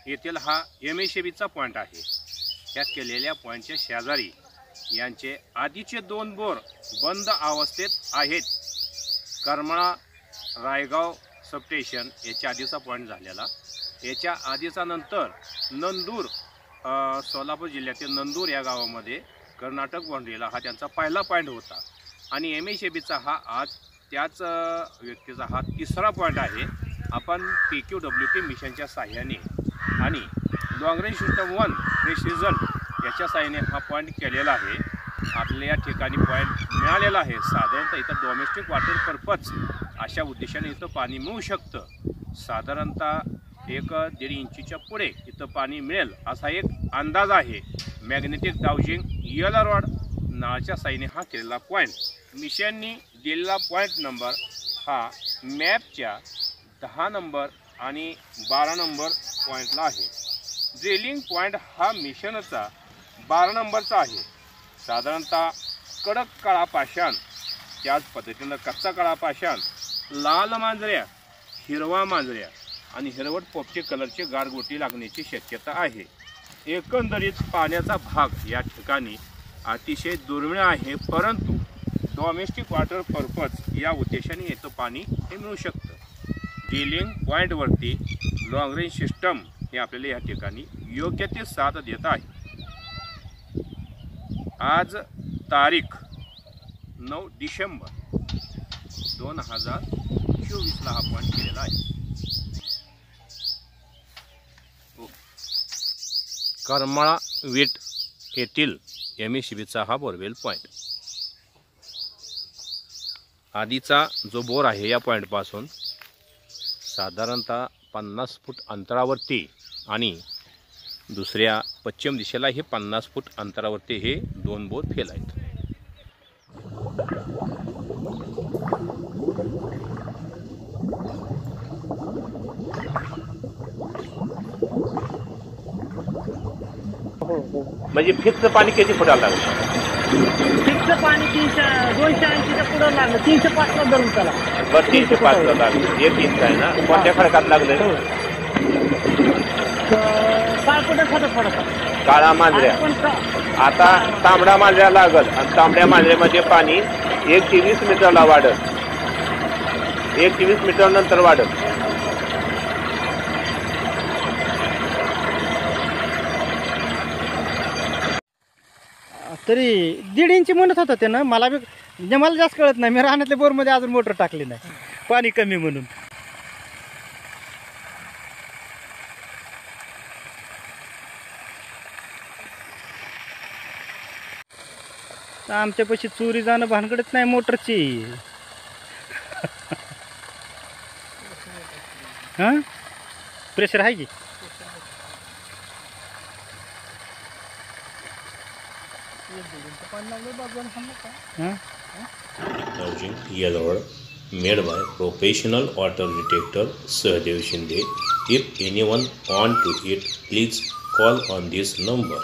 येथील हा MSABचा पॉईंट आहे। या केलेल्या पॉईंटच्या शेजारी यांचे आधीचे 2 बोर बंद अवस्थेत आहेत। करमाळा रायगाव सबस्टेशन याच्या आधीचा पॉईंट झालेला, याच्या आधीचा नंतर नंदूर सोलापूर जिल्ह्यातील नंदूर या गावामध्ये कर्नाटक बाउंड्रीला हा त्यांचा पहिला पॉईंट होता आणि MSABचा हा आज त्याच व्यक्तीचा हा 3रा पॉईंट आहे। आपण PQWT मिशनच्या सहाय्याने आणि लॉंग रेंज सिस्टम 1 प्रिसिजन याच्या सहाय्याने हा पॉईंट केलेला आहे। आपल्या या ठिकाणी पॉईंट मिळालेला आहे। साधारणतः इथं डोमेस्टिक वॉटर पर्पज अशा उद्देशाने इथं पाणी मिळू शकतं। साधारणतः 1-1.5 इंचीच्या पुढे इथं पाणी मिळेल असा एक अंदाज आहे। मॅग्नेटिक डाउजिंग येला रॉड नावाच्या साईने हा केलेला पॉईंट, मिशननी दिलेला पॉईंट नंबर हा मॅपच्या 10 नंबर आणि 12 नंबर पॉईंटला आहे। ड्रिलिंग पॉईंट हा मिशनचा 12 नंबरचा आहे। साधारणतः कडक काळा पाषाण, त्याच पद्धतीनं कच्चा काळा पाषाण, लाल मांजऱ्या, हिरवा मांजऱ्या आणि हिरवट पोपटी कलरची गारगोटी लागण्याची शक्यता आहे। एकंदरीत पाण्याचा भाग या ठिकाणी अतिशय दुर्मिळ आहे, परंतु डोमेस्टिक वॉटर पर्पज या उद्देशाने येतं पाणी हे मिळू शकतं। ड्रिलिंग पॉईंटवरती लॉंग रेंज सिस्टम हे आपल्याला या ठिकाणी योग्य ते साथ देत आहे। आज तारीख 9 डिसेंबर 2024ला हा पॉईंट केलेला आहे। करमाळा वीट येथील MSABचा हा बोरवेल पॉईंट। आधीचा जो बोर आहे या पॉईंटपासून साधारणतः 50 फूट अंतरावरती आणि दुसऱ्या पश्चिम दिशेला हे 50 फूट अंतरावरती हे 2 बोर फेल आहेत। म्हणजे फिक्स पाणी किती फुटाला लागलं? फिक्स पाणी 280च्या पुढे लागलं, 305ला धरून चला। बरं 305ला लागलं, 1 इंच आहे ना? कोणत्या खडकात लागलं? काळा मांजऱ्या। आता तांबडा मांजऱ्या लागल आणि तांबड्या मांजऱ्यामध्ये पाणी 1 ते 20 मीटरला वाढत, 1 ते 20 मीटर नंतर वाढत। तरी 1.5 इंच म्हणत होता त्यानं, मला जास्त कळत नाही। मी राहण्यातल्या बोरमध्ये अजून मोटर टाकली नाही, पाणी कमी म्हणून। आमच्यापाशी चोरी जाणं भानगडच नाही मोटरची। हां, प्रेशर आहे की? Yellow made by professional water detector Sahadev Shinde. If anyone want to it, please call on this number.